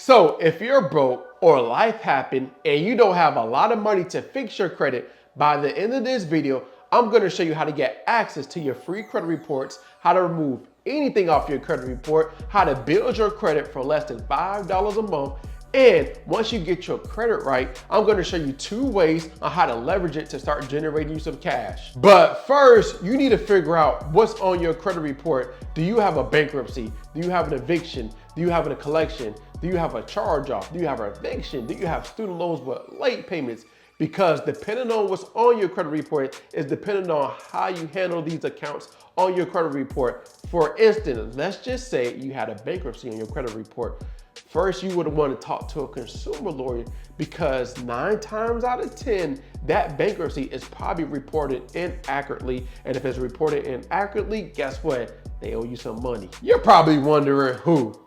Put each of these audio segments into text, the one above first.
So if you're broke or life happened and you don't have a lot of money to fix your credit, by the end of this video, I'm gonna show you how to get access to your free credit reports, how to remove anything off your credit report, how to build your credit for less than $5 a month. And once you get your credit right, I'm gonna show you 2 ways on how to leverage it to start generating you some cash. But first, you need to figure out what's on your credit report. Do you have a bankruptcy? Do you have an eviction? Do you have a collection? Do you have a charge off? Do you have an eviction? Do you have student loans with late payments? Because depending on what's on your credit report is dependent on how you handle these accounts on your credit report. For instance, let's just say you had a bankruptcy on your credit report. First, you would want to talk to a consumer lawyer because 9 times out of 10, that bankruptcy is probably reported inaccurately. And if it's reported inaccurately, guess what? They owe you some money. You're probably wondering who?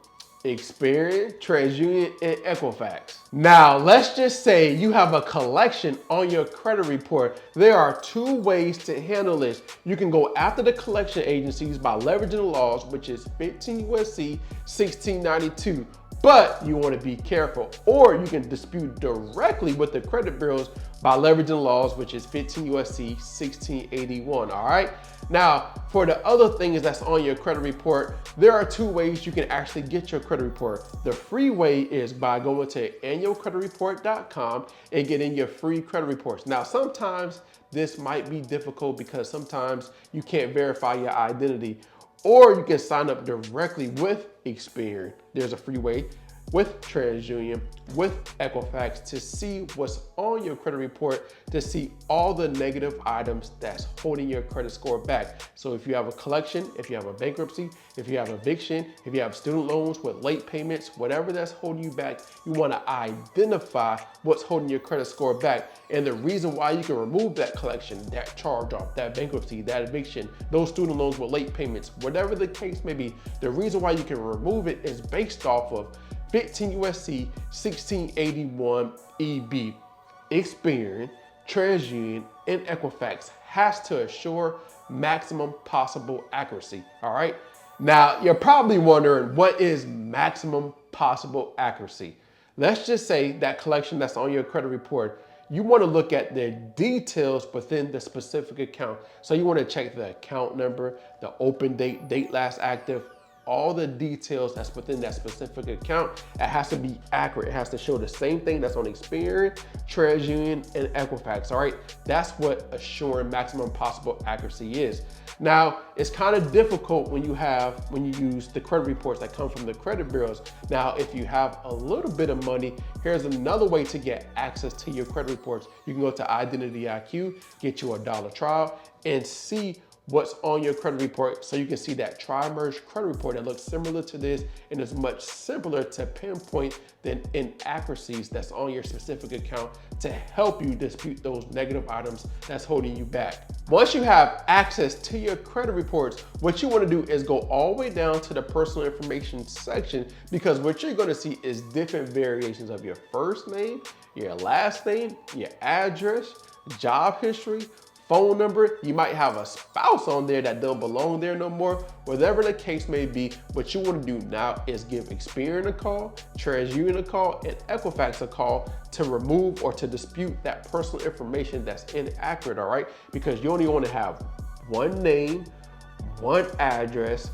Experian, TransUnion, and Equifax. Now, let's just say you have a collection on your credit report. There are 2 ways to handle this. You can go after the collection agencies by leveraging the laws, which is 15 USC 1692. But you want to be careful, or you can dispute directly with the credit bureaus by leveraging laws, which is 15 USC 1681, all right? Now, for the other things that's on your credit report, there are 2 ways you can actually get your credit report. The free way is by going to annualcreditreport.com and getting your free credit reports. Now, sometimes this might be difficult because sometimes you can't verify your identity, or you can sign up directly with Experian. There's a free way with TransUnion, with Equifax to see what's on your credit report, to see all the negative items that's holding your credit score back. So if you have a collection, if you have a bankruptcy, if you have eviction, if you have student loans with late payments, whatever that's holding you back, you want to identify what's holding your credit score back. And the reason why you can remove that collection, that charge off, that bankruptcy, that eviction, those student loans with late payments, whatever the case may be, the reason why you can remove it is based off of 15 USC 1681 EB. Experian, TransUnion, and Equifax has to assure maximum possible accuracy, all right? Now, you're probably wondering, what is maximum possible accuracy? Let's just say that collection that's on your credit report, you want to look at the details within the specific account. So you want to check the account number, the open date, date last active, all the details that's within that specific account. It has to be accurate. It has to show the same thing that's on Experian, TransUnion, and Equifax, all right? That's what assuring maximum possible accuracy is. Now, it's kind of difficult when you use the credit reports that come from the credit bureaus. Now, if you have a little bit of money, here's another way to get access to your credit reports. You can go to Identity IQ, get you a $1 trial, and see what's on your credit report, so you can see that tri-merge credit report that looks similar to this and is much simpler to pinpoint than inaccuracies that's on your specific account to help you dispute those negative items that's holding you back. Once you have access to your credit reports, what you want to do is go all the way down to the personal information section, because what you're going to see is different variations of your first name, your last name, your address, job history, phone number. You might have a spouse on there that don't belong there no more. Whatever the case may be, what you want to do now is give Experian a call, TransUnion a call, and Equifax a call to remove or to dispute that personal information that's inaccurate, all right? Because you only want to have one name, one address,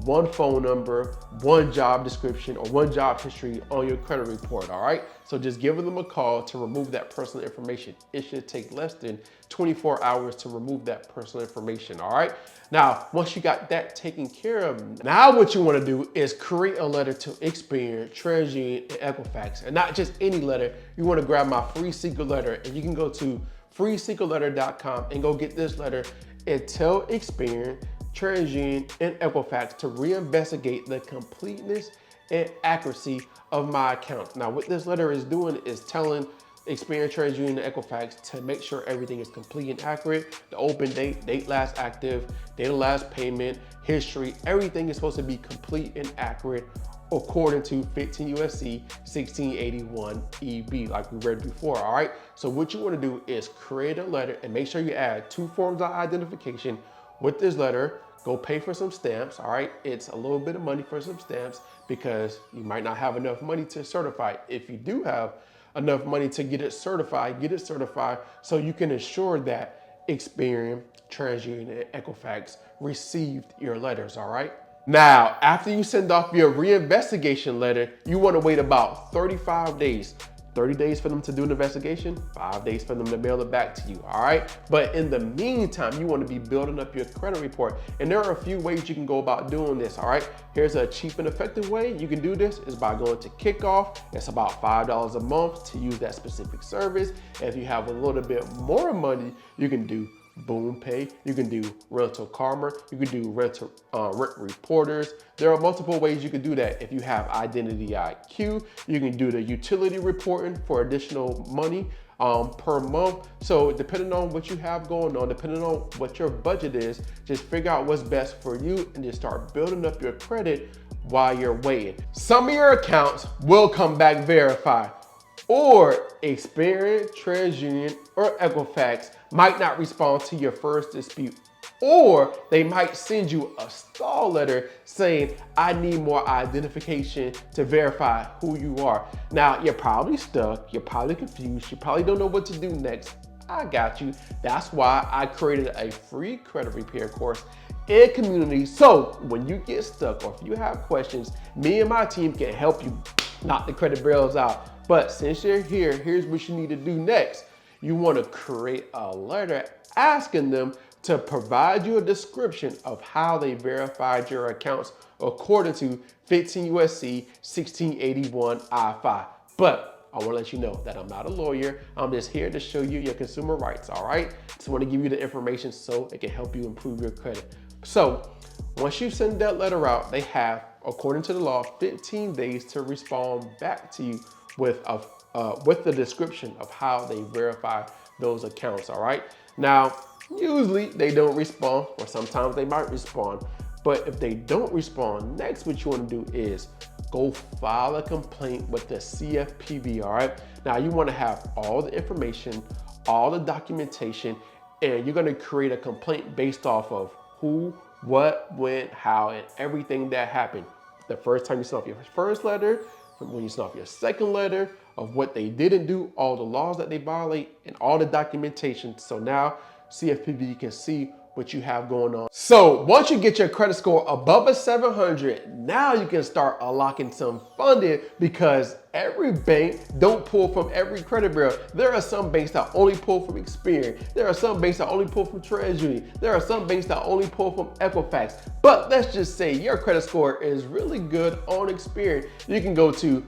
one phone number, one job description, or one job history on your credit report, all right? So just give them a call to remove that personal information. It should take less than 24 hours to remove that personal information, all right? Now, once you got that taken care of, now what you wanna do is create a letter to Experian, TransUnion, and Equifax. And not just any letter, you wanna grab my free secret letter, and you can go to freesecretletter.com and go get this letter and tell Experian, TransUnion, and Equifax to reinvestigate the completeness and accuracy of my account. Now, what this letter is doing is telling Experian, TransUnion, and Equifax to make sure everything is complete and accurate. The open date, date last active, date of last payment, history, everything is supposed to be complete and accurate according to 15 USC 1681 EB, like we read before, all right? So what you want to do is create a letter and make sure you add 2 forms of identification with this letter. Go pay for some stamps, all right? It's a little bit of money for some stamps. because you might not have enough money to certify. If you do have enough money to get it certified so you can ensure that Experian, TransUnion, and Equifax received your letters, all right? Now, after you send off your reinvestigation letter, you want to wait about 35 days. 30 days for them to do an investigation, 5 days for them to mail it back to you, all right? But in the meantime, you want to be building up your credit report. And there are a few ways you can go about doing this, all right? Here's a cheap and effective way you can do this is by going to Kickoff. It's about $5 a month to use that specific service. If you have a little bit more money, you can do Boom Pay, you can do Rental Karma, you can do Rent Reporters. There are multiple ways you can do that. If you have Identity IQ, you can do the utility reporting for additional money per month. So depending on what you have going on, depending on what your budget is, just figure out what's best for you and just start building up your credit while you're waiting. Some of your accounts will come back verified, or Experian, TransUnion, or Equifax might not respond to your first dispute, or they might send you a stall letter saying, I need more identification to verify who you are. Now, you're probably stuck, you're probably confused, you probably don't know what to do next. I got you. That's why I created a free credit repair course and community. So when you get stuck or if you have questions, me and my team can help you knock the credit barrels out. But since you're here, here's what you need to do next. You want to create a letter asking them to provide you a description of how they verified your accounts according to 15 USC 1681 I-5. But I want to let you know that I'm not a lawyer. I'm just here to show you your consumer rights, all right? Just want to give you the information so it can help you improve your credit. So once you send that letter out, they have, according to the law, 15 days to respond back to you with the description of how they verify those accounts, all right? Now, usually they don't respond, or sometimes they might respond, but if they don't respond, next what you want to do is go file a complaint with the CFPB, all right? Now, you want to have all the information, all the documentation, and you're going to create a complaint based off of who, what, when, how, and everything that happened. The first time you sent off your first letter, when you sent off your second letter, of what they didn't do, all the laws that they violate, and all the documentation. So now CFPB can see what you have going on. So once you get your credit score above a 700, now you can start unlocking some funding, because every bank don't pull from every credit bureau. There are some banks that only pull from Experian. There are some banks that only pull from TransUnion. There are some banks that only pull from Equifax. But let's just say your credit score is really good on Experian. You can go to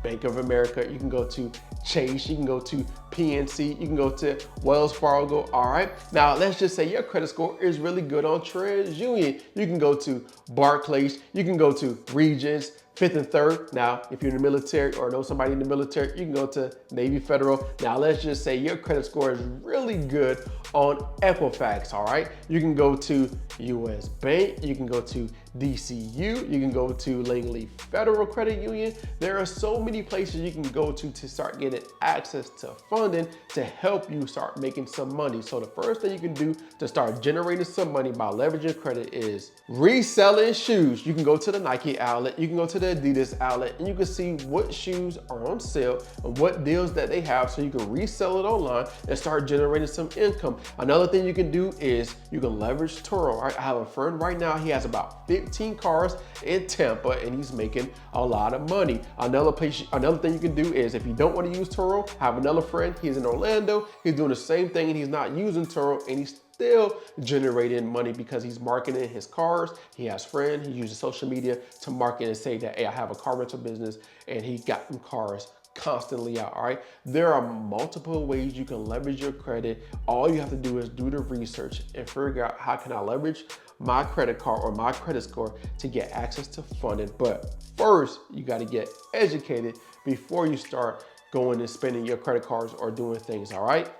Bank of America, you can go to Chase, you can go to PNC, you can go to Wells Fargo, all right? Now, let's just say your credit score is really good on TransUnion. You can go to Barclays, you can go to Regions, Fifth and Third. Now, if you're in the military or know somebody in the military, you can go to Navy Federal. Now, let's just say your credit score is really good on Equifax, all right? You can go to US Bank, you can go to DCU, you can go to Langley Federal Credit Union. There are so many places you can go to start getting access to funding to help you start making some money. So the first thing you can do to start generating some money by leveraging credit is reselling shoes. You can go to the Nike outlet, you can go to the Adidas outlet, and you can see what shoes are on sale and what deals that they have, so you can resell it online and start generating some income. Another thing you can do is you can leverage Turo. Right? I have a friend right now, he has about 15 cars in Tampa and he's making a lot of money. Another thing you can do is, if you don't want to use Turo, I have another friend, he's in Orlando, he's doing the same thing and he's not using Turo, and he's still generating money because he's marketing his cars. He has friends, he uses social media to market and say that, hey, I have a car rental business, and he got them cars constantly out, all right? There are multiple ways you can leverage your credit. All you have to do is do the research and figure out, how can I leverage my credit card or my credit score to get access to funding. But first, you got to get educated before you start going and spending your credit cards or doing things, all right?